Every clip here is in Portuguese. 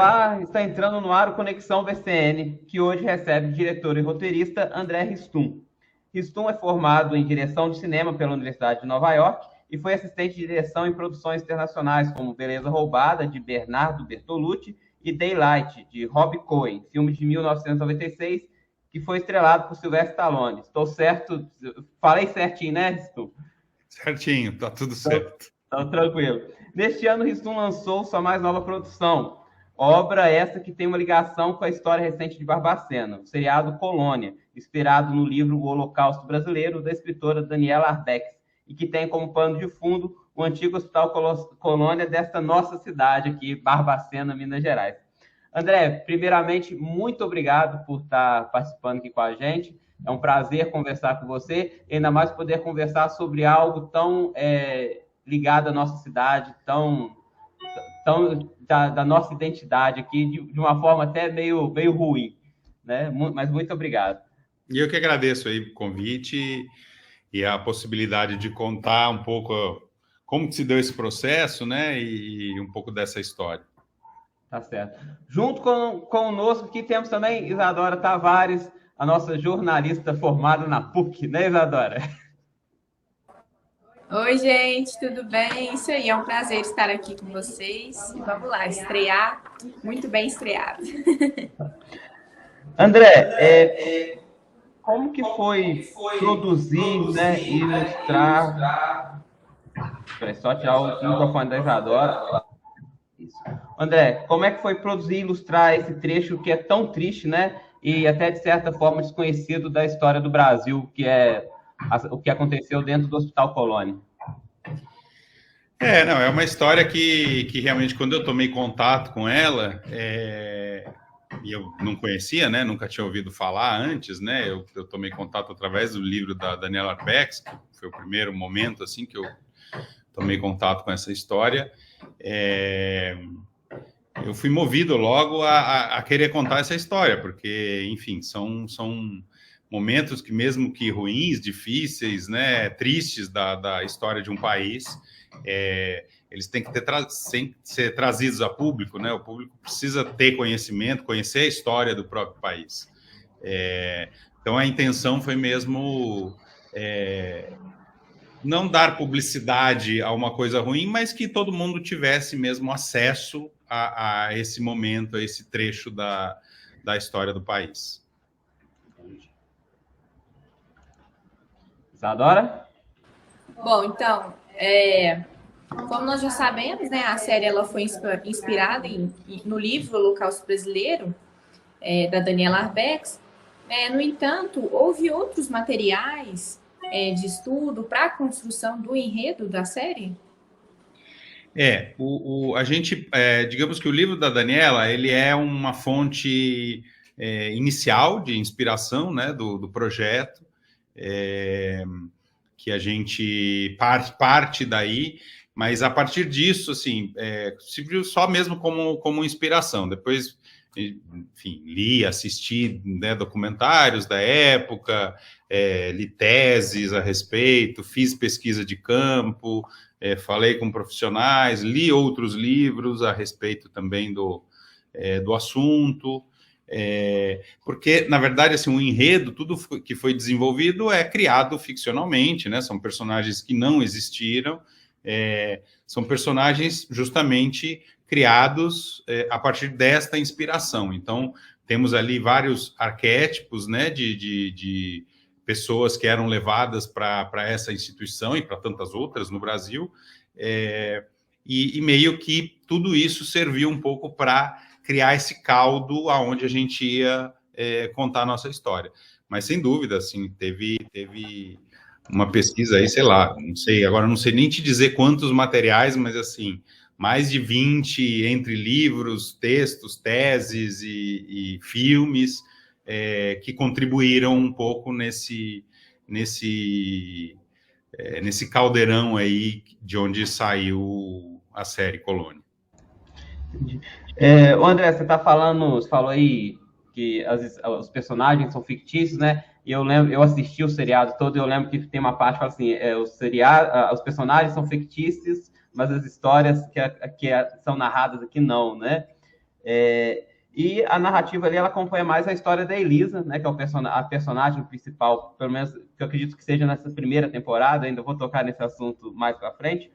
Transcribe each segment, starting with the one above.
Olá, está entrando no ar o Conexão VCN, que hoje recebe o diretor e roteirista André Ristum. Ristum é formado em direção de cinema pela Universidade de Nova York e foi assistente de direção em produções internacionais como Beleza Roubada, de Bernardo Bertolucci, e Daylight, de Rob Cohen, filme de 1996, que foi estrelado por Sylvester Stallone. Estou certo? Falei certinho, né, Ristum? Certinho, tá tudo certo. Então, tranquilo. Neste ano, Ristum lançou sua mais nova produção, obra essa que tem uma ligação com a história recente de Barbacena, o seriado Colônia, inspirado no livro O Holocausto Brasileiro, da escritora Daniela Arbex, e que tem como pano de fundo o antigo Hospital Colônia desta nossa cidade aqui, Barbacena, Minas Gerais. André, primeiramente, muito obrigado por estar participando aqui com a gente. É um prazer conversar com você, e ainda mais poder conversar sobre algo tão ligado à nossa cidade, tão da nossa identidade aqui, de uma forma até meio ruim, né? Mas muito obrigado. E eu que agradeço aí o convite e a possibilidade de contar um pouco como que se deu esse processo, né? E um pouco dessa história. Tá certo. Junto conosco aqui temos também Isadora Tavares, a nossa jornalista formada na PUC, né, Isadora? Oi, gente, tudo bem? Isso aí, é um prazer estar aqui com vocês. E vamos lá, estrear, muito bem estreado. André, como que foi produzir, né, e ilustrar... Espera só tirar o microfone da Isadora. Isso. André, como é que foi produzir e ilustrar esse trecho que é tão triste, né, e até de certa forma desconhecido da história do Brasil, que é o que aconteceu dentro do Hospital Colônia? Não, é uma história que realmente, quando eu tomei contato com ela, e eu não conhecia, né, nunca tinha ouvido falar antes, né, eu tomei contato através do livro da Daniela Arbex, que foi o primeiro momento, assim, que eu tomei contato com essa história. Eu fui movido logo a querer contar essa história, porque, enfim, são momentos que, mesmo que ruins, difíceis, né, tristes da história de um país, eles têm que ser trazidos a público, né? O público precisa ter conhecimento, conhecer a história do próprio país. Então, a intenção foi mesmo não dar publicidade a uma coisa ruim, mas que todo mundo tivesse mesmo acesso a esse momento, a esse trecho da história do país. Isadora? Bom, então, como nós já sabemos, né, a série ela foi inspirada no livro O Holocausto Brasileiro, da Daniela Arbex. No entanto, houve outros materiais de estudo para a construção do enredo da série? A gente, digamos que o livro da Daniela, ele é uma fonte inicial de inspiração, né, do projeto, que a gente parte daí, mas a partir disso, assim, se viu só mesmo como inspiração. Depois, enfim, li, assisti, né, documentários da época, li teses a respeito, fiz pesquisa de campo, falei com profissionais, li outros livros a respeito também do assunto, porque, na verdade, assim, o enredo, tudo que foi desenvolvido é criado ficcionalmente, né? São personagens que não existiram, são personagens justamente criados a partir desta inspiração. Então, temos ali vários arquétipos, né, de pessoas que eram levadas para essa instituição e para tantas outras no Brasil, e meio que tudo isso serviu um pouco para criar esse caldo aonde a gente ia contar a nossa história. Mas, sem dúvida, assim, teve uma pesquisa aí, sei lá, não sei, agora não sei nem te dizer quantos materiais, mas, assim, mais de 20 entre livros, textos, teses e filmes, que contribuíram um pouco nesse caldeirão aí de onde saiu a série Colônia. André, você falou aí que os personagens são fictícios, né? E eu assisti o seriado todo e eu lembro que tem uma parte que fala assim, os personagens são fictícios, mas as histórias que são narradas aqui não, né? E a narrativa ali, ela acompanha mais a história da Elisa, né, que é a personagem principal, pelo menos que eu acredito que seja nessa primeira temporada, ainda vou tocar nesse assunto mais para frente.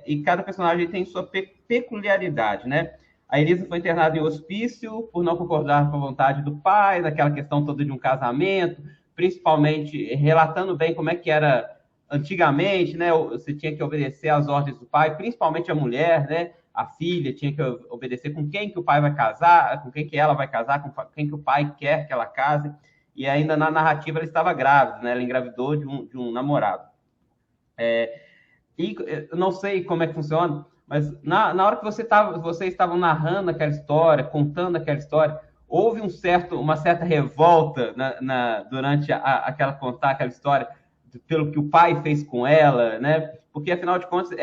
E cada personagem tem sua peculiaridade, né? A Elisa foi internada em hospício por não concordar com a vontade do pai, daquela questão toda de um casamento, principalmente relatando bem como é que era antigamente, né? Você tinha que obedecer às ordens do pai, principalmente a mulher, né? A filha tinha que obedecer com quem que o pai vai casar, com quem que ela vai casar, com quem que o pai quer que ela case. E ainda na narrativa ela estava grávida, né? Ela engravidou de um namorado. E eu não sei como é que funciona, mas na hora que vocês estavam narrando aquela história, contando aquela história, houve uma certa revolta durante contar aquela história, pelo que o pai fez com ela, né? Porque, afinal de contas,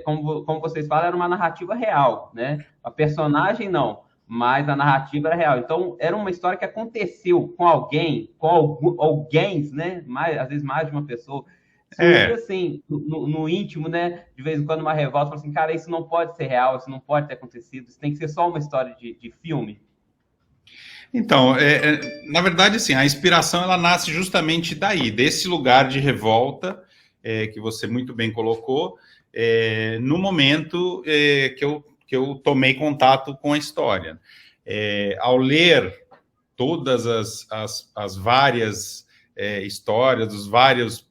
como vocês falam, era uma narrativa real, né? A personagem não, mas a narrativa era real. Então, era uma história que aconteceu com alguém, com alguém, né? Às vezes mais de uma pessoa. Surgiu assim, no íntimo, né? De vez em quando uma revolta, fala assim, cara, isso não pode ser real, isso não pode ter acontecido, isso tem que ser só uma história de filme. Então, na verdade, assim, a inspiração ela nasce justamente daí, desse lugar de revolta que você muito bem colocou, no momento que eu tomei contato com a história. Ao ler todas as várias histórias, dos vários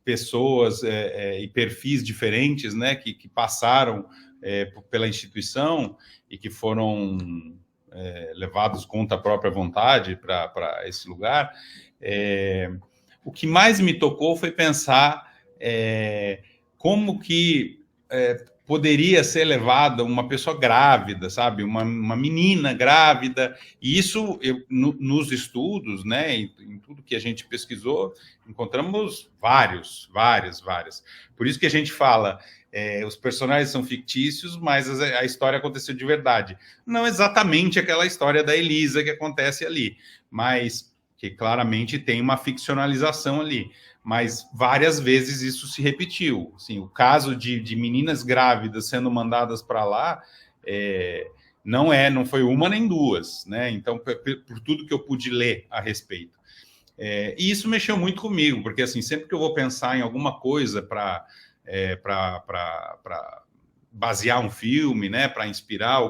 pessoas e perfis diferentes, né, que passaram pela instituição e que foram levados contra a própria vontade para esse lugar, o que mais me tocou foi pensar como que poderia ser levada uma pessoa grávida, sabe? Uma menina grávida. E isso, nos estudos, né, em tudo que a gente pesquisou, encontramos várias. Por isso que a gente fala, os personagens são fictícios, mas a história aconteceu de verdade. Não exatamente aquela história da Elisa que acontece ali, mas que claramente tem uma ficcionalização ali. Mas várias vezes isso se repetiu. Assim, o caso de meninas grávidas sendo mandadas para lá não foi uma nem duas, né? Então, por tudo que eu pude ler a respeito. E isso mexeu muito comigo, porque assim, sempre que eu vou pensar em alguma coisa para basear um filme, né? Para inspirar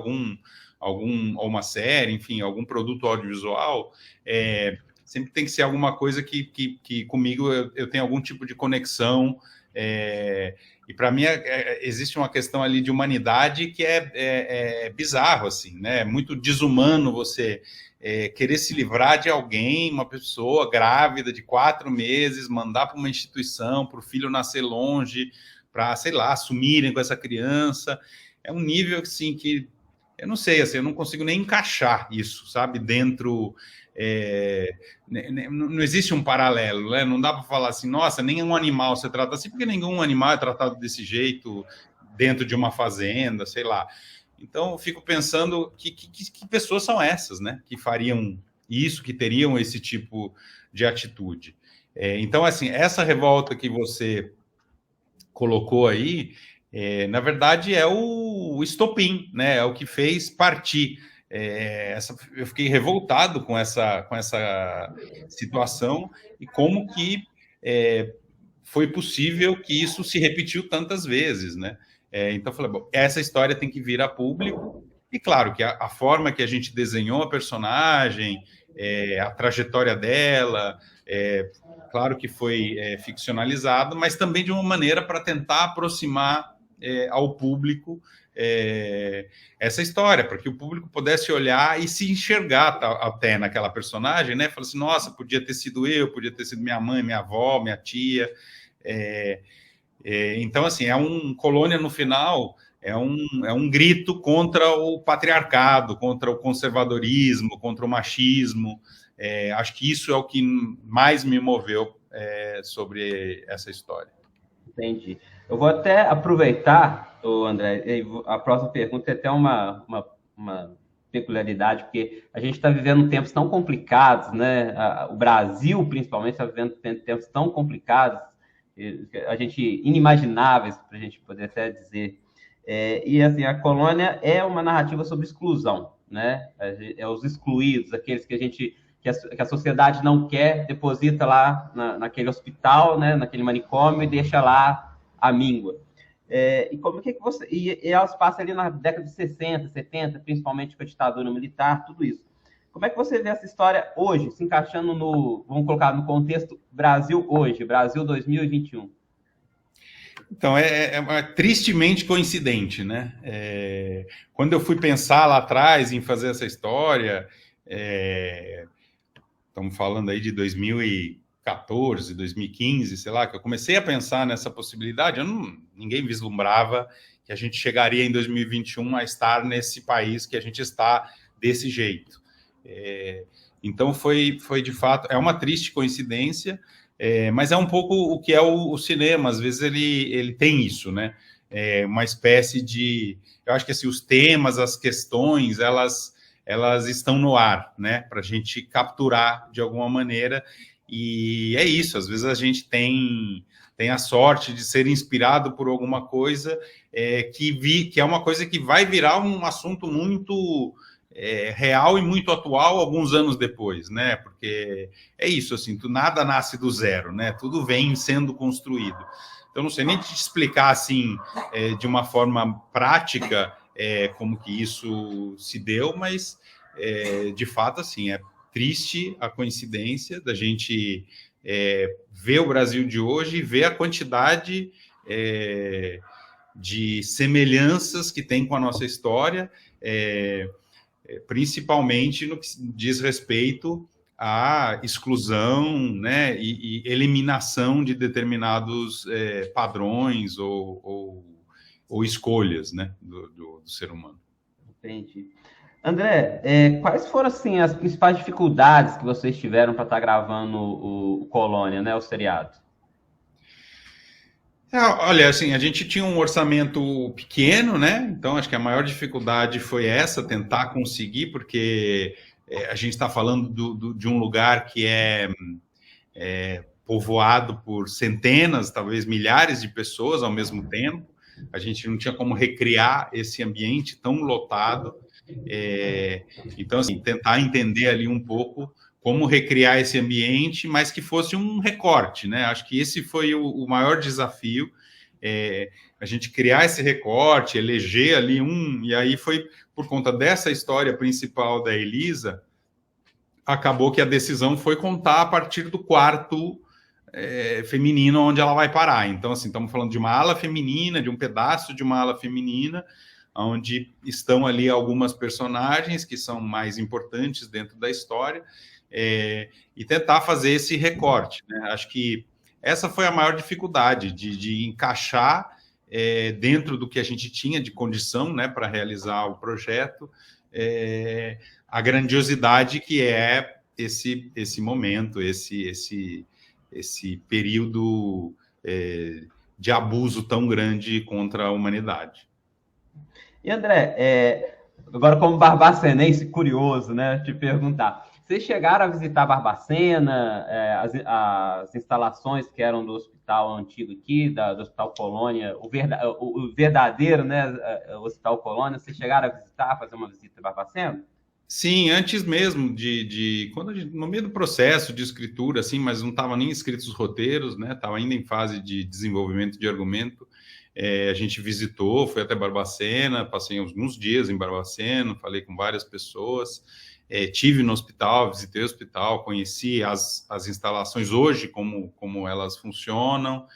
uma série, enfim, algum produto audiovisual, sempre tem que ser alguma coisa que comigo eu tenho algum tipo de conexão. E para mim existe uma questão ali de humanidade que é bizarro, assim, né? É muito desumano você querer se livrar de alguém, uma pessoa grávida de 4 meses, mandar para uma instituição, para o filho nascer longe, para, sei lá, assumirem com essa criança. É um nível assim que eu não sei, assim, eu não consigo nem encaixar isso, sabe, dentro. Não existe um paralelo, né? Não dá para falar assim, nossa, nenhum animal se trata assim, porque nenhum animal é tratado desse jeito dentro de uma fazenda, sei lá. Então, eu fico pensando que pessoas são essas, né? Que fariam isso, que teriam esse tipo de atitude. Então, assim, essa revolta que você colocou aí, na verdade, é o estopim, né? É o que fez partir. Eu fiquei revoltado com essa situação e como que foi possível que isso se repetiu tantas vezes, né? Então, eu falei, bom, essa história tem que vir a público e, claro, que a forma que a gente desenhou a personagem, a trajetória dela, claro que foi ficcionalizado, mas também de uma maneira para tentar aproximar ao público essa história, para que o público pudesse olhar e se enxergar até naquela personagem, né? Falar assim, nossa, podia ter sido eu, podia ter sido minha mãe, minha avó, minha tia. Então, assim, Colônia no final é um grito contra o patriarcado, contra o conservadorismo, contra o machismo. Acho que isso é o que mais me moveu sobre essa história. Entendi. Eu vou até aproveitar, André, a próxima pergunta é até uma peculiaridade, porque a gente está vivendo tempos tão complicados, né? O Brasil, principalmente, está vivendo tempos tão complicados, a gente inimagináveis, para a gente poder até dizer. E assim, a Colônia é uma narrativa sobre exclusão, né? É os excluídos, aqueles que a sociedade não quer, deposita lá naquele hospital, né? Naquele manicômio e deixa lá a míngua. E como que você... E elas passam ali na década de 60, 70, principalmente com a ditadura militar, tudo isso. Como é que você vê essa história hoje, se encaixando vamos colocar no contexto Brasil hoje, Brasil 2021? Então, é tristemente coincidente, né? Quando eu fui pensar lá atrás em fazer essa história, estamos falando aí de 2014, 2015, sei lá, que eu comecei a pensar nessa possibilidade, ninguém vislumbrava que a gente chegaria em 2021 a estar nesse país que a gente está desse jeito. Então, foi de fato, é uma triste coincidência, mas é um pouco o que é o cinema, às vezes ele tem isso, né? Uma espécie de... Eu acho que assim, os temas, as questões, elas estão no ar, né? Para a gente capturar de alguma maneira, e é isso, às vezes a gente tem a sorte de ser inspirado por alguma coisa que é uma coisa que vai virar um assunto muito... real e muito atual alguns anos depois, né? Porque é isso, assim, nada nasce do zero, né? Tudo vem sendo construído. Então, não sei nem te explicar, assim, de uma forma prática como que isso se deu, mas, de fato, assim, é triste a coincidência da gente ver o Brasil de hoje e ver a quantidade de semelhanças que tem com a nossa história, principalmente no que diz respeito à exclusão, né, e eliminação de determinados padrões ou escolhas, né, do ser humano. Entendi. André, quais foram assim, as principais dificuldades que vocês tiveram para estar gravando o Colônia, né, o seriado? Olha, assim, a gente tinha um orçamento pequeno, né? Então, acho que a maior dificuldade foi essa, tentar conseguir, porque a gente está falando de um lugar que é povoado por centenas, talvez milhares de pessoas ao mesmo tempo. A gente não tinha como recriar esse ambiente tão lotado. Então, assim, tentar entender ali um pouco como recriar esse ambiente, mas que fosse um recorte, né? Acho que esse foi o maior desafio, a gente criar esse recorte, eleger ali e aí foi por conta dessa história principal da Elisa, acabou que a decisão foi contar a partir do quarto feminino onde ela vai parar. Então, assim, estamos falando de uma ala feminina, de um pedaço de uma ala feminina, onde estão ali algumas personagens que são mais importantes dentro da história, e tentar fazer esse recorte, né? Acho que essa foi a maior dificuldade de encaixar dentro do que a gente tinha de condição, né, para realizar o projeto, a grandiosidade que é esse momento, esse período de abuso tão grande contra a humanidade. E André, agora como barbacenense curioso, né, te perguntar, vocês chegaram a visitar Barbacena, as instalações que eram do hospital antigo aqui, do Hospital Colônia, o verdadeiro, né, o Hospital Colônia, vocês chegaram a visitar, fazer uma visita em Barbacena? Sim, antes mesmo quando no meio do processo de escritura, assim, mas não estavam nem escritos os roteiros, né, estava ainda em fase de desenvolvimento de argumento, a gente visitou, foi até Barbacena, passei alguns dias em Barbacena, falei com várias pessoas, tive no hospital, visitei o hospital, conheci as instalações hoje, como elas funcionam,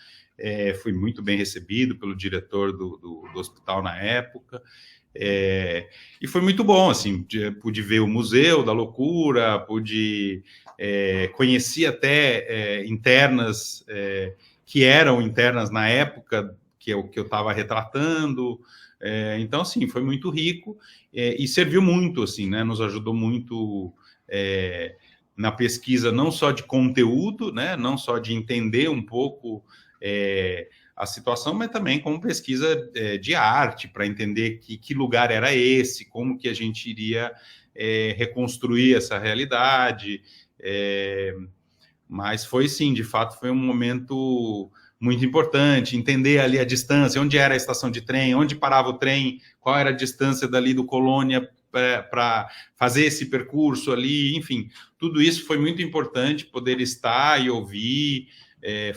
fui muito bem recebido pelo diretor do hospital na época, e foi muito bom, assim, pude ver o Museu da Loucura, pude conhecer até internas que eram internas na época que eu estava retratando, então, assim, foi muito rico e serviu muito, assim, né, nos ajudou muito na pesquisa, não só de conteúdo, né, não só de entender um pouco a situação, mas também como pesquisa de arte, para entender que lugar era esse, como que a gente iria reconstruir essa realidade, mas foi sim, de fato, foi um momento muito importante, entender ali a distância, onde era a estação de trem, onde parava o trem, qual era a distância dali do Colônia para fazer esse percurso ali, enfim, tudo isso foi muito importante, poder estar e ouvir.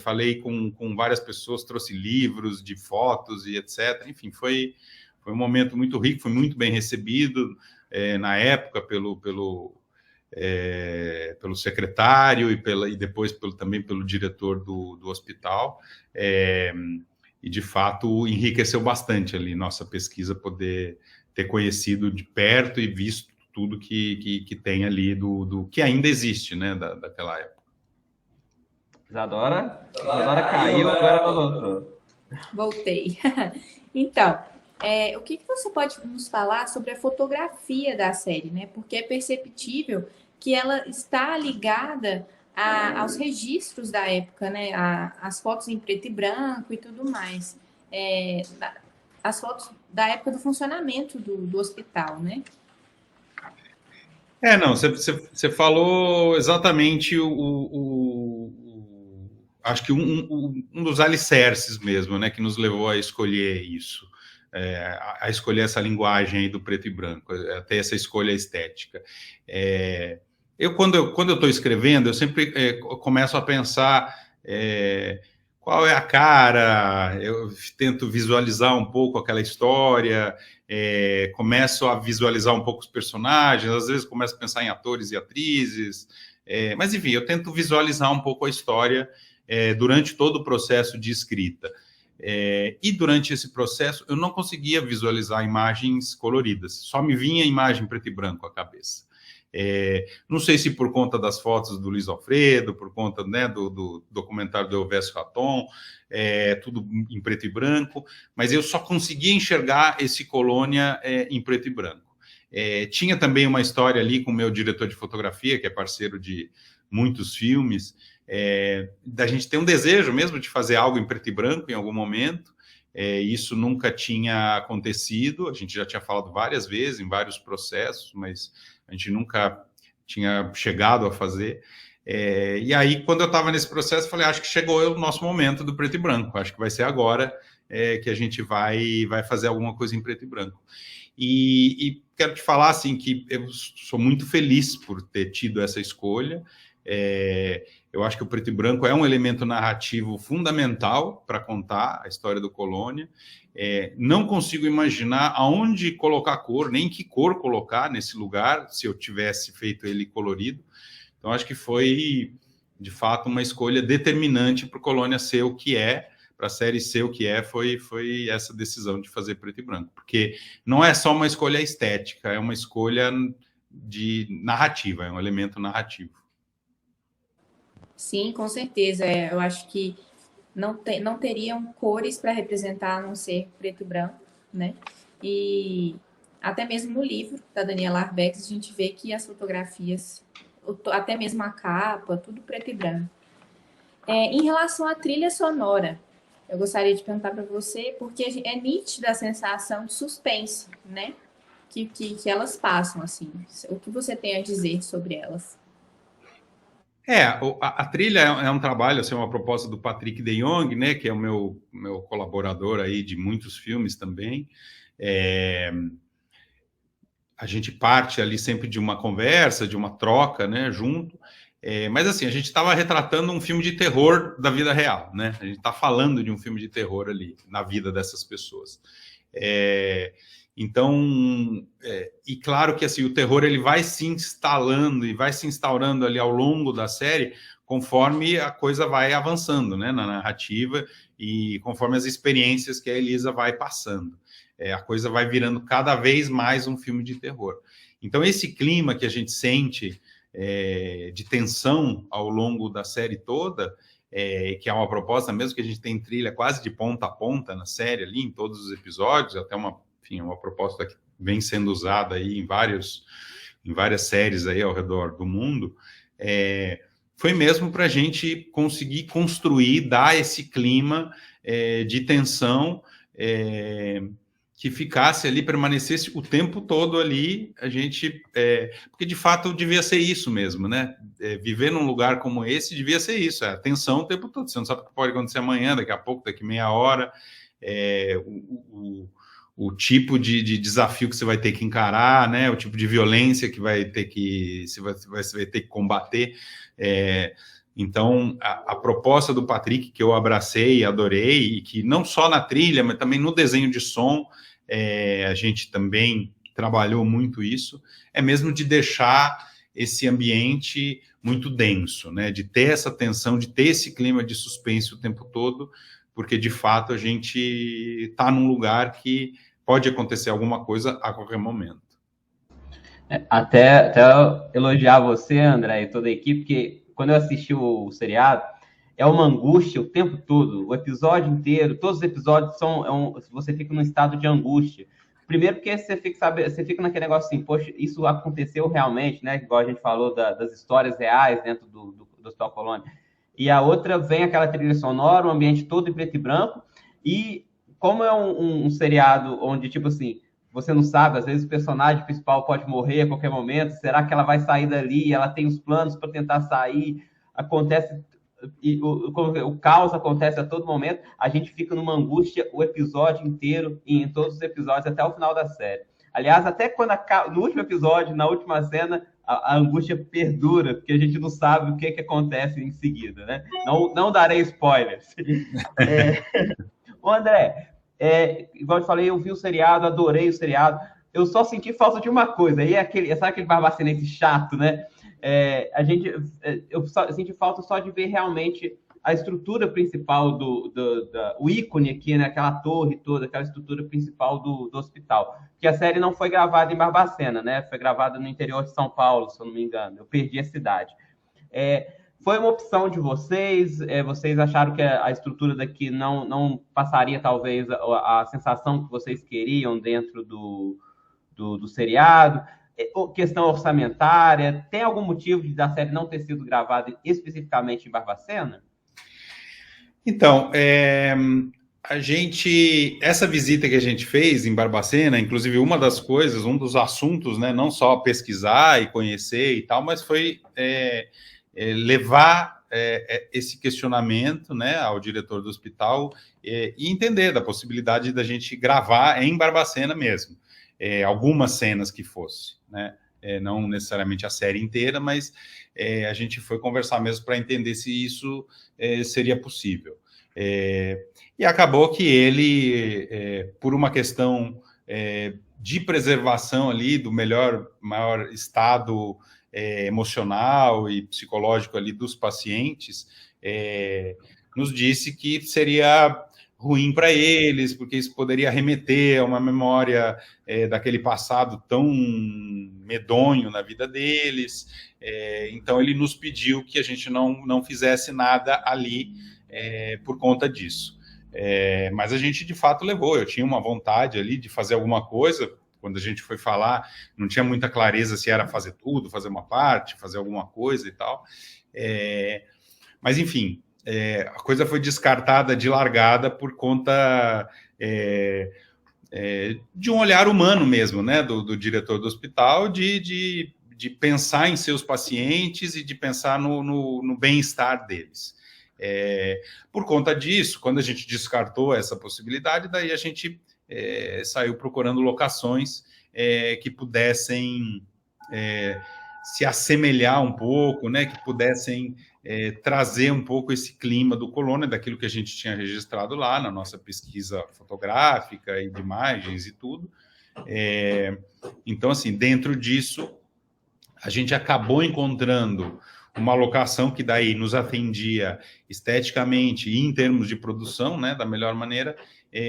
Falei com várias pessoas, trouxe livros de fotos e etc. Enfim, foi um momento muito rico, foi muito bem recebido na época pelo secretário e depois também pelo diretor do hospital. E, de fato, enriqueceu bastante ali nossa pesquisa, poder ter conhecido de perto e visto tudo que tem ali do que ainda existe, né, daquela época. Isadora caiu, agora ela voltou. Voltei. Então, o que você pode nos falar sobre a fotografia da série, né? Porque é perceptível que ela está ligada aos registros da época, né? As fotos em preto e branco e tudo mais. As fotos da época do funcionamento do hospital, né? Não, você falou exatamente acho que um dos alicerces mesmo, né, que nos levou a escolher isso, a escolher essa linguagem aí do preto e branco, até essa escolha estética. Quando eu estou escrevendo, eu sempre começo a pensar qual é a cara, eu tento visualizar um pouco aquela história, começo a visualizar um pouco os personagens, às vezes começo a pensar em atores e atrizes, mas enfim, eu tento visualizar um pouco a história durante todo o processo de escrita. E durante esse processo eu não conseguia visualizar imagens coloridas, só me vinha imagem preto e branco à cabeça. Não sei se por conta das fotos do Luiz Alfredo, por conta, né, do documentário do Elvésio Raton, tudo em preto e branco, mas eu só conseguia enxergar esse Colônia em preto e branco. Tinha também uma história ali com o meu diretor de fotografia, que é parceiro de muitos filmes, da gente ter um desejo mesmo de fazer algo em preto e branco em algum momento. Isso nunca tinha acontecido, a gente já tinha falado várias vezes em vários processos, mas a gente nunca tinha chegado a fazer. E aí, quando eu estava nesse processo, falei, acho que chegou o nosso momento do preto e branco, acho que vai ser agora que a gente vai fazer alguma coisa em preto e branco. E quero te falar assim, que eu sou muito feliz por ter tido essa escolha. Eu acho que o preto e branco é um elemento narrativo fundamental para contar a história do Colônia. Não consigo imaginar aonde colocar cor, nem que cor colocar nesse lugar, se eu tivesse feito ele colorido. Então, acho que foi, de fato, uma escolha determinante para o Colônia ser o que é, para a série ser o que é, foi essa decisão de fazer preto e branco. Porque não é só uma escolha estética, é uma escolha de narrativa, é um elemento narrativo. Sim, com certeza. Eu acho que não teriam cores para representar, a não ser preto e branco, né? E até mesmo no livro da Daniela Arbex, a gente vê que as fotografias, até mesmo a capa, tudo preto e branco. Em relação à trilha sonora, eu gostaria de perguntar para você, porque é nítida a sensação de suspense, né? Que elas passam, assim. O que você tem a dizer sobre elas? A trilha é um trabalho, assim, uma proposta do Patrick de Jong, né, que é o meu colaborador aí de muitos filmes também. A gente parte ali sempre de uma conversa, de uma troca, né, junto. Mas, assim, a gente estava retratando um filme de terror da vida real, né? A gente está falando de um filme de terror ali, na vida dessas pessoas. Então, e claro que assim, o terror ele vai se instalando e vai se instaurando ali ao longo da série, conforme a coisa vai avançando, né, na narrativa e conforme as experiências que a Elisa vai passando. A coisa vai virando cada vez mais um filme de terror. Então, esse clima que a gente sente de tensão ao longo da série toda, que é uma proposta mesmo, que a gente tem trilha quase de ponta a ponta na série ali, em todos os episódios, até uma proposta que vem sendo usada aí em várias séries aí ao redor do mundo, foi mesmo para a gente conseguir construir, dar esse clima de tensão que ficasse ali, permanecesse o tempo todo ali, a gente... porque, de fato, devia ser isso mesmo, né? Viver num lugar como esse devia ser isso, atenção o tempo todo. Você não sabe o que pode acontecer amanhã, daqui a pouco, daqui meia hora. O tipo de desafio que você vai ter que encarar, né? O tipo de violência que vai ter que... você vai ter que combater. Então, a proposta do Patrick, que eu abracei, adorei, e que não só na trilha, mas também no desenho de som, a gente também trabalhou muito isso, é mesmo de deixar esse ambiente muito denso, né? De ter essa tensão, de ter esse clima de suspense o tempo todo, porque, de fato, a gente está num lugar que pode acontecer alguma coisa a qualquer momento. Até elogiar você, André, e toda a equipe, porque quando eu assisti o seriado, é uma angústia o tempo todo, o episódio inteiro, todos os episódios você fica num estado de angústia. Primeiro porque você fica naquele negócio assim, poxa, isso aconteceu realmente, né? Igual a gente falou das histórias reais dentro do Hospital Colônia. E a outra vem aquela trilha sonora, um ambiente todo em preto e branco, e como é um seriado onde, tipo assim, você não sabe, às vezes o personagem principal pode morrer a qualquer momento, será que ela vai sair dali? Ela tem os planos para tentar sair, acontece, e o caos acontece a todo momento, a gente fica numa angústia o episódio inteiro, e em todos os episódios, até o final da série. Aliás, até quando no último episódio, na última cena, a angústia perdura, porque a gente não sabe o que acontece em seguida, né? Não darei spoilers. Ô, André, igual eu falei, eu vi o seriado, adorei o seriado. Eu só senti falta de uma coisa. Aí sabe aquele barbacenense chato, né? Eu senti falta só de ver realmente a estrutura principal o ícone aqui, né? Aquela torre toda, aquela estrutura principal do hospital. Que a série não foi gravada em Barbacena, né? Foi gravada no interior de São Paulo, se eu não me engano. Eu perdi a cidade. Foi uma opção de vocês? Vocês acharam que a estrutura daqui não passaria, talvez, a sensação que vocês queriam dentro do seriado? Questão orçamentária? Tem algum motivo da série não ter sido gravada especificamente em Barbacena? Então, essa visita que a gente fez em Barbacena, inclusive uma das coisas, um dos assuntos, né, não só pesquisar e conhecer e tal, mas foi... levar esse questionamento, né, ao diretor do hospital e entender da possibilidade da gente gravar em Barbacena mesmo, algumas cenas que fosse, né, não necessariamente a série inteira, mas a gente foi conversar mesmo para entender se isso seria possível. E acabou que ele, por uma questão de preservação ali do maior estado emocional e psicológico ali dos pacientes, nos disse que seria ruim para eles, porque isso poderia remeter a uma memória daquele passado tão medonho na vida deles. Então, ele nos pediu que a gente não fizesse nada ali por conta disso. Mas a gente, de fato, levou. Eu tinha uma vontade ali de fazer alguma coisa. Quando a gente foi falar, não tinha muita clareza se era fazer tudo, fazer uma parte, fazer alguma coisa e tal. Mas, enfim, a coisa foi descartada de largada por conta de um olhar humano mesmo, né, do diretor do hospital, de pensar em seus pacientes e de pensar no bem-estar deles. Por conta disso, quando a gente descartou essa possibilidade, daí a gente saiu procurando locações que pudessem se assemelhar um pouco, né, que pudessem trazer um pouco esse clima do Colônia, daquilo que a gente tinha registrado lá na nossa pesquisa fotográfica e de imagens e tudo. Então, assim, dentro disso, a gente acabou encontrando uma locação que daí nos atendia esteticamente e em termos de produção, né, da melhor maneira,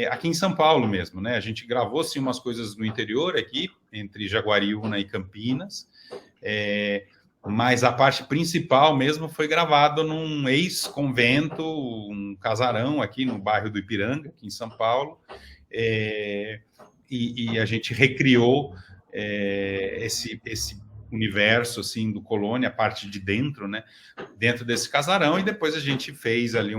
aqui em São Paulo mesmo, né? A gente gravou, sim, umas coisas no interior aqui, entre Jaguariúna e Campinas, mas a parte principal mesmo foi gravado num ex-convento, um casarão aqui no bairro do Ipiranga, aqui em São Paulo, e a gente recriou esse universo, assim, do Colônia, a parte de dentro, né, dentro desse casarão, e depois a gente fez ali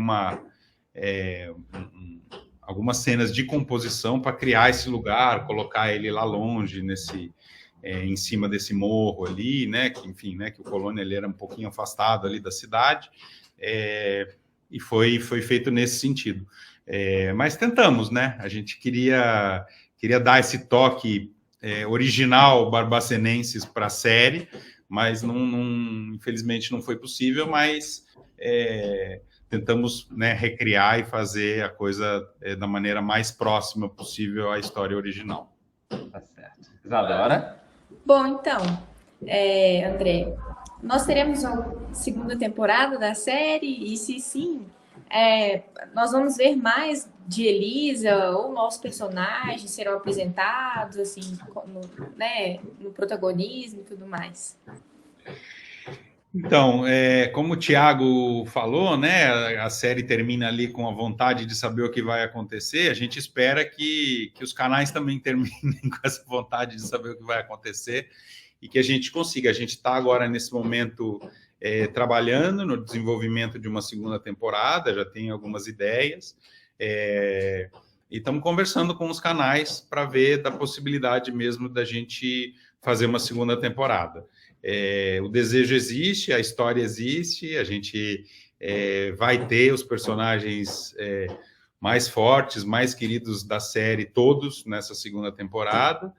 algumas cenas de composição para criar esse lugar, colocar ele lá longe, em cima desse morro ali, né? Que, enfim, né? Que o Colônia ele era um pouquinho afastado ali da cidade, e foi feito nesse sentido. Mas tentamos, né? A gente queria dar esse toque original barbacenenses para a série, mas infelizmente não foi possível, mas tentamos, né, recriar e fazer a coisa da maneira mais próxima possível à história original. Tá certo. Isadora? Bom, então, André, nós teremos uma segunda temporada da série, e se sim, nós vamos ver mais de Elisa, ou novos personagens serão apresentados, assim, no protagonismo e tudo mais. Então, como o Thiago falou, né, a série termina ali com a vontade de saber o que vai acontecer. A gente espera que os canais também terminem com essa vontade de saber o que vai acontecer e que a gente consiga. A gente está agora, nesse momento, trabalhando no desenvolvimento de uma segunda temporada, já tem algumas ideias, e estamos conversando com os canais para ver da possibilidade mesmo da gente fazer uma segunda temporada. O desejo existe, a história existe, a gente vai ter os personagens mais fortes, mais queridos da série, todos nessa segunda temporada.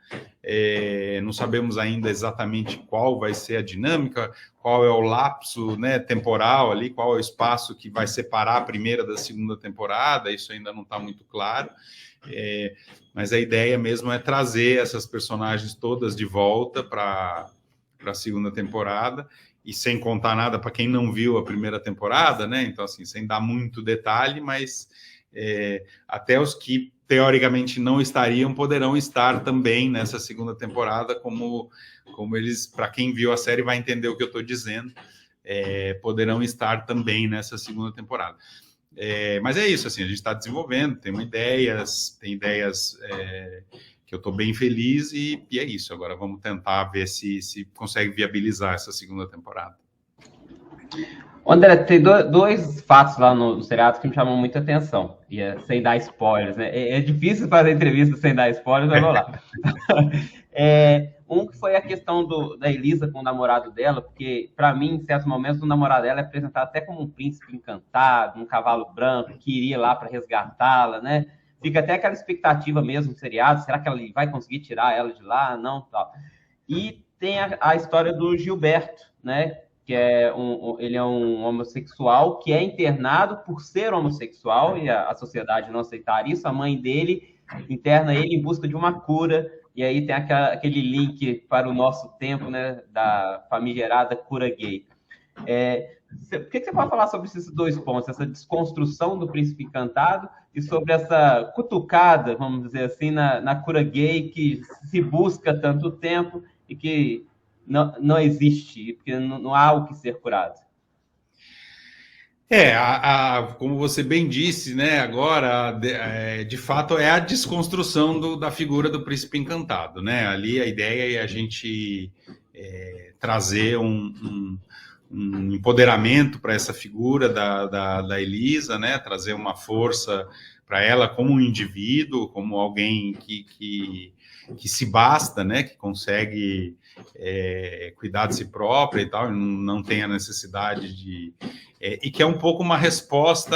Não sabemos ainda exatamente qual vai ser a dinâmica, qual é o lapso, né, temporal ali, qual é o espaço que vai separar a primeira da segunda temporada, isso ainda não está muito claro. Mas a ideia mesmo é trazer essas personagens todas de volta para a segunda temporada, e sem contar nada para quem não viu a primeira temporada, né? Então, assim, sem dar muito detalhe, mas até os que teoricamente não estariam poderão estar também nessa segunda temporada, como eles, para quem viu a série vai entender o que eu estou dizendo, poderão estar também nessa segunda temporada. Mas é isso, assim, a gente está desenvolvendo, tem ideias que eu estou bem feliz, e é isso. Agora vamos tentar ver se consegue viabilizar essa segunda temporada. André, tem dois fatos lá no seriado que me chamam muita atenção, e sem dar spoilers, né? É difícil fazer entrevista sem dar spoilers, mas vamos lá. Um que foi a questão da Elisa com o namorado dela, porque, para mim, em certos momentos, o namorado dela é apresentado até como um príncipe encantado, um cavalo branco, que iria lá para resgatá-la, né? Fica até aquela expectativa mesmo do seriado, será que ele vai conseguir tirar ela de lá? Não, tal. E tem a história do Gilberto, né? Que ele é um homossexual que é internado por ser homossexual, e a sociedade não aceitar isso. A mãe dele interna ele em busca de uma cura, e aí tem aquele link para o nosso tempo, né? Da famigerada cura gay. O que você pode falar sobre esses dois pontos, essa desconstrução do príncipe encantado e sobre essa cutucada, vamos dizer assim, na cura gay que se busca tanto tempo e que não existe, porque não há o que ser curado? Como você bem disse, né, agora, de fato, é a desconstrução da figura do príncipe encantado, né? Ali a ideia é a gente trazer um empoderamento para essa figura da Elisa, né? Trazer uma força para ela como um indivíduo, como alguém que se basta, né? Que consegue cuidar de si própria e tal, não tem a necessidade de... e que é um pouco uma resposta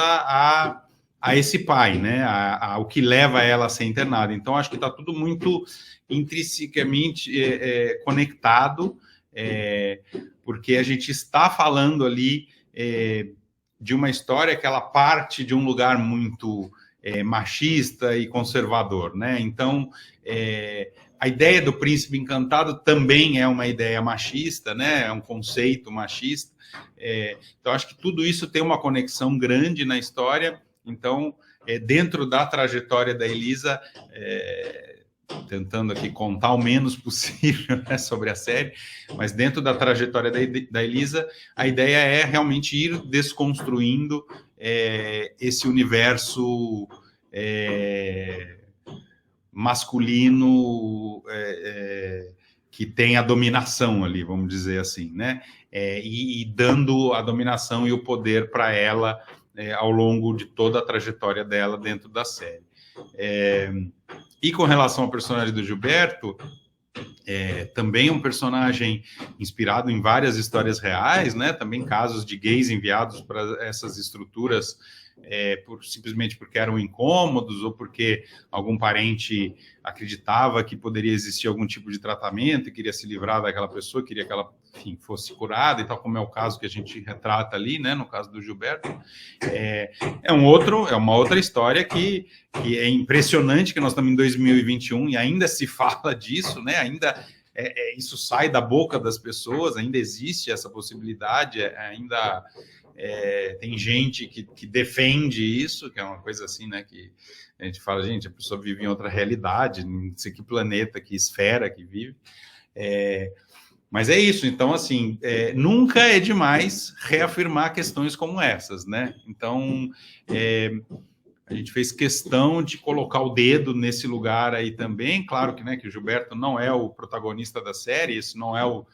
a esse pai, né? Ao que leva ela a ser internada. Então, acho que está tudo muito intrinsecamente conectado, porque a gente está falando ali de uma história que ela parte de um lugar muito machista e conservador, né? Então, a ideia do príncipe encantado também é uma ideia machista, né? É um conceito machista. Então, acho que tudo isso tem uma conexão grande na história. Então, dentro da trajetória da Elisa, tentando aqui contar o menos possível, né, sobre a série, mas dentro da trajetória da Elisa, a ideia é realmente ir desconstruindo esse universo masculino que tem a dominação ali, vamos dizer assim, né? E dando a dominação e o poder para ela ao longo de toda a trajetória dela dentro da série. E com relação ao personagem do Gilberto, também é um personagem inspirado em várias histórias reais, né? Também casos de gays enviados para essas estruturas simplesmente porque eram incômodos ou porque algum parente acreditava que poderia existir algum tipo de tratamento e queria se livrar daquela pessoa, queria que ela, enfim, fosse curada e tal, como é o caso que a gente retrata ali, né? No caso do Gilberto. É uma outra história que é impressionante, que nós estamos em 2021 e ainda se fala disso, né? Ainda isso sai da boca das pessoas, ainda existe essa possibilidade, ainda tem gente que defende isso, que é uma coisa assim, né? Que a gente fala, gente, a pessoa vive em outra realidade, não sei que planeta, que esfera que vive. Mas é isso, então, assim, nunca é demais reafirmar questões como essas, né? Então, a gente fez questão de colocar o dedo nesse lugar aí também. Claro que, né, que o Gilberto não é o protagonista da série, isso não é o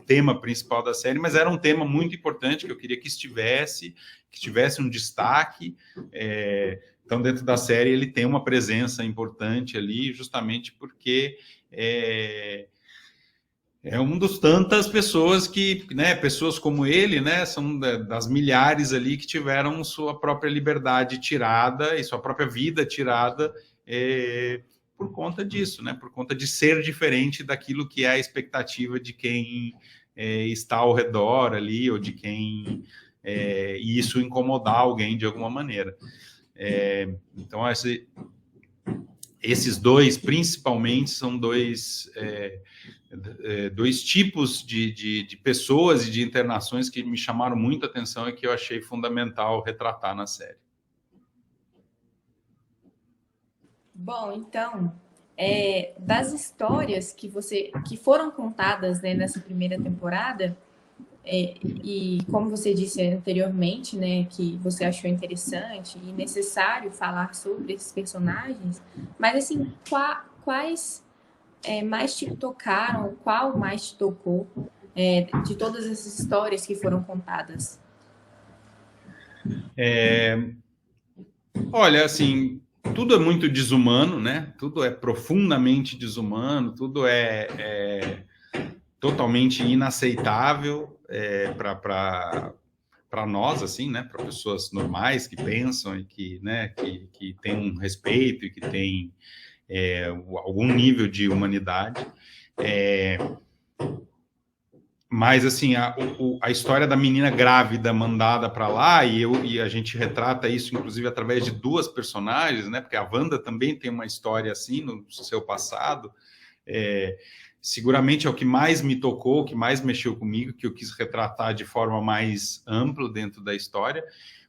tema principal da série, mas era um tema muito importante que eu queria que tivesse um destaque. Então, dentro da série, ele tem uma presença importante ali, justamente porque é um dos tantas pessoas que, né, pessoas como ele, né, são das milhares ali que tiveram sua própria liberdade tirada e sua própria vida tirada por conta disso, né, por conta de ser diferente daquilo que é a expectativa de quem está ao redor ali, ou de quem e isso incomodar alguém de alguma maneira. Então, esses dois, principalmente, são dois tipos de pessoas e de internações que me chamaram muito a atenção e que eu achei fundamental retratar na série. Bom, então, das histórias que foram contadas, né, nessa primeira temporada, e como você disse anteriormente, né, que você achou interessante e necessário falar sobre esses personagens, mas assim, quais mais te tocaram, qual mais te tocou de todas essas histórias que foram contadas? Olha, assim, tudo é muito desumano, né? Tudo é profundamente desumano, tudo é totalmente inaceitável para nós, assim, né? Para pessoas normais que pensam e que, né, que têm um respeito e que têm algum nível de humanidade. Mas, assim, a história da menina grávida mandada para lá, e a gente retrata isso, inclusive, através de duas personagens, né? Porque a Wanda também tem uma história assim no seu passado. Seguramente é o que mais me tocou, o que mais mexeu comigo, que eu quis retratar de forma mais ampla dentro da história,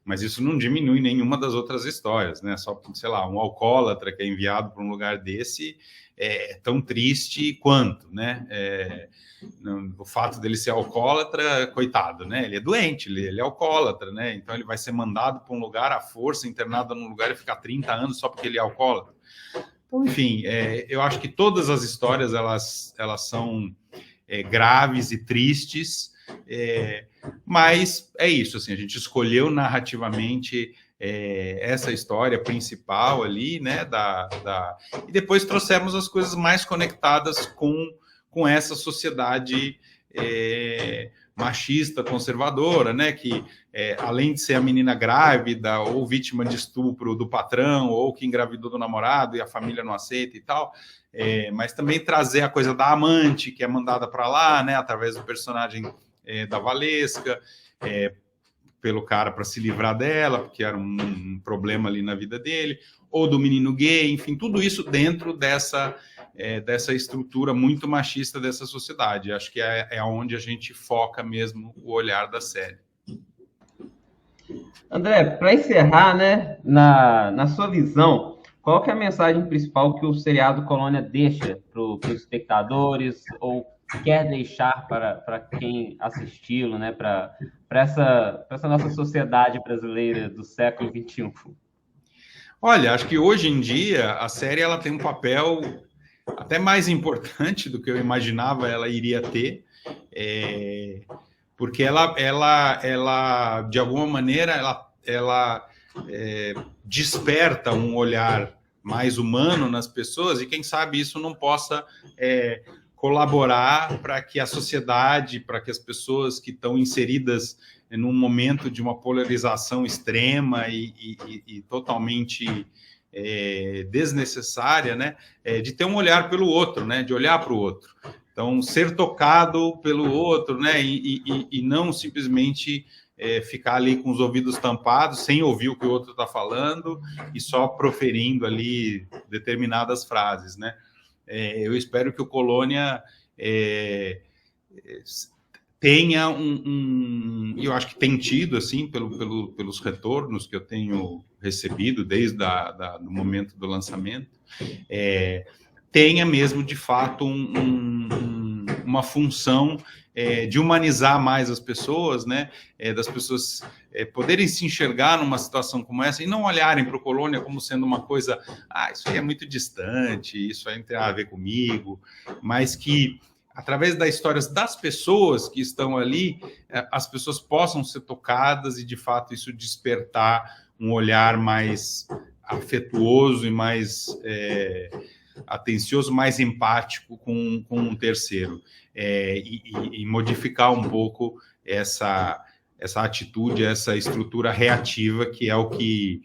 mas isso não diminui nenhuma das outras histórias, né? Só, sei lá, um alcoólatra que é enviado para um lugar desse é tão triste quanto, né? O fato dele ser alcoólatra, coitado, né? Ele é doente, ele é alcoólatra, né? Então ele vai ser mandado para um lugar à força, internado num lugar e ficar 30 anos só porque ele é alcoólatra. Então, enfim, eu acho que todas as histórias elas são graves e tristes, mas é isso, assim, a gente escolheu narrativamente essa história principal ali, né, e depois trouxemos as coisas mais conectadas com essa sociedade machista, conservadora, né, que além de ser a menina grávida ou vítima de estupro do patrão ou que engravidou do namorado e a família não aceita e tal, mas também trazer a coisa da amante que é mandada para lá, né, através do personagem da Valesca, pelo cara para se livrar dela, porque era um problema ali na vida dele, ou do menino gay, enfim, tudo isso dentro dessa estrutura muito machista dessa sociedade. Acho que é onde a gente foca mesmo o olhar da série. André, para encerrar, né, na sua visão, qual que é a mensagem principal que o seriado Colônia deixa para os espectadores ou quer deixar para quem assisti-lo, né, para essa nossa sociedade brasileira do século XXI? Olha, acho que hoje em dia a série ela tem um papel até mais importante do que eu imaginava ela iria ter, porque ela de alguma maneira ela desperta um olhar mais humano nas pessoas, e quem sabe isso não possa colaborar para que a sociedade, para que as pessoas que estão inseridas num momento de uma polarização extrema e totalmente desnecessária, né, de ter um olhar pelo outro, né, de olhar para o outro. Então, ser tocado pelo outro, né, e não simplesmente ficar ali com os ouvidos tampados, sem ouvir o que o outro está falando e só proferindo ali determinadas frases, né. Eu espero que o Colônia tenha eu acho que tem tido, assim, pelos retornos que eu tenho recebido desde do momento do lançamento, tenha mesmo, de fato, uma função de humanizar mais as pessoas, né? Das pessoas poderem se enxergar numa situação como essa e não olharem para o Colônia como sendo uma coisa, isso aí é muito distante, isso aí não tem nada a ver comigo, mas que, através das histórias das pessoas que estão ali, as pessoas possam ser tocadas e, de fato, isso despertar um olhar mais afetuoso e mais atencioso, mais empático com um terceiro, e modificar um pouco essa atitude, essa estrutura reativa, que é o que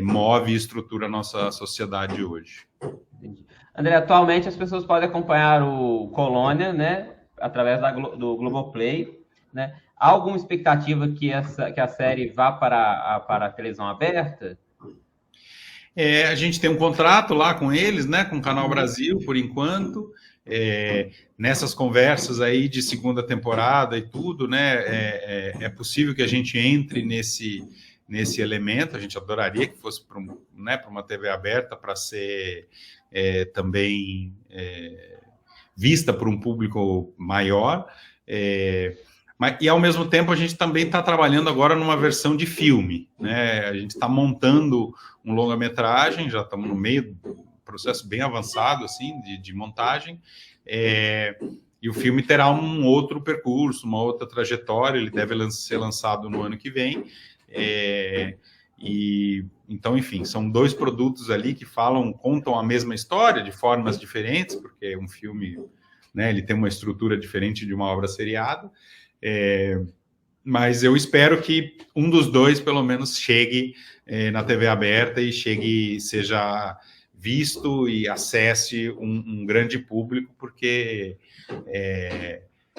move e estrutura a nossa sociedade hoje. Entendi. André, atualmente as pessoas podem acompanhar o Colônia, né, através do Globoplay, né? Há alguma expectativa que a série vá para a televisão aberta? A gente tem um contrato lá com eles, né, com o Canal Brasil, por enquanto. Nessas conversas aí de segunda temporada e tudo, né, é possível que a gente entre nesse elemento. A gente adoraria que fosse para uma TV aberta, para ser também vista por um público maior, e ao mesmo tempo a gente também está trabalhando agora numa versão de filme, né? A gente está montando um longa-metragem, já estamos no meio do processo bem avançado assim de montagem, e o filme terá um outro percurso, uma outra trajetória. Ele deve ser lançado no ano que vem. Então, enfim, são dois produtos ali que contam a mesma história de formas diferentes, porque um filme, né, ele tem uma estrutura diferente de uma obra seriada, mas eu espero que um dos dois, pelo menos, chegue na TV aberta e seja visto e acesse um grande público, porque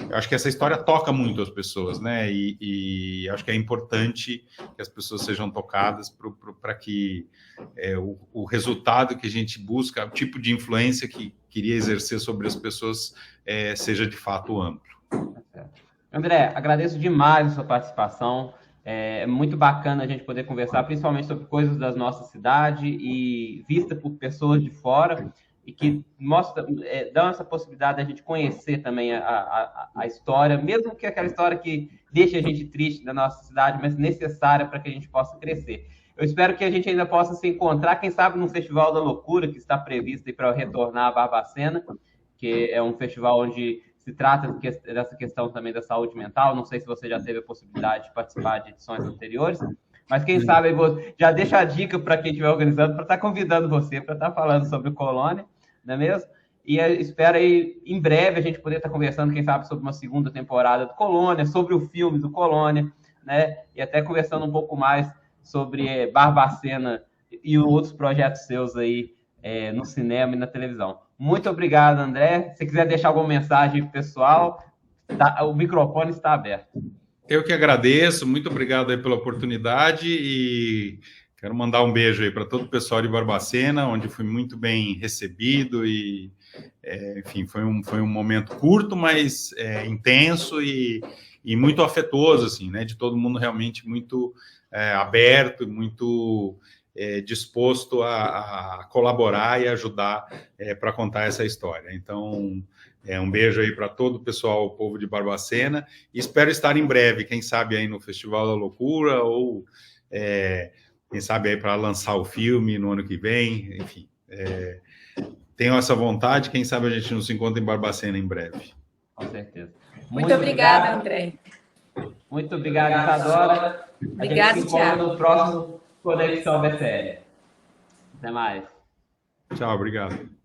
eu acho que essa história toca muito as pessoas, né? E acho que é importante que as pessoas sejam tocadas para que o resultado que a gente busca, o tipo de influência que queria exercer sobre as pessoas, seja de fato amplo. André, agradeço demais a sua participação. É muito bacana a gente poder conversar, principalmente sobre coisas da nossa cidade e vista por pessoas de fora, e que dão essa possibilidade de a gente conhecer também a história, mesmo que aquela história que deixa a gente triste da nossa cidade, mas necessária para que a gente possa crescer. Eu espero que a gente ainda possa se encontrar, quem sabe, no Festival da Loucura, que está previsto para retornar a Barbacena, que é um festival onde se trata dessa questão também da saúde mental. Não sei se você já teve a possibilidade de participar de edições anteriores, mas quem sabe já deixa a dica para quem estiver organizando, para estar convidando você para estar falando sobre o Colônia, não é mesmo? E espero aí, em breve, a gente poder estar conversando, quem sabe, sobre uma segunda temporada do Colônia, sobre o filme do Colônia, né? E até conversando um pouco mais sobre Barbacena e outros projetos seus aí no cinema e na televisão. Muito obrigado, André. Se quiser deixar alguma mensagem pessoal, o microfone está aberto. Eu que agradeço, muito obrigado aí pela oportunidade, e quero mandar um beijo aí para todo o pessoal de Barbacena, onde fui muito bem recebido e, enfim, foi um momento curto, mas intenso e muito afetuoso, assim, né? De todo mundo realmente muito aberto, muito disposto a colaborar e ajudar para contar essa história. Então, um beijo aí para todo o pessoal, o povo de Barbacena, e espero estar em breve, quem sabe aí no Festival da Loucura, ou quem sabe aí para lançar o filme no ano que vem. Enfim, tenho essa vontade, quem sabe a gente não se encontra em Barbacena em breve. Com certeza. Muito obrigada, André. Muito obrigado, Isadora. Obrigada, Thiago. No próximo Conexão BTL. Até mais. Tchau, obrigado.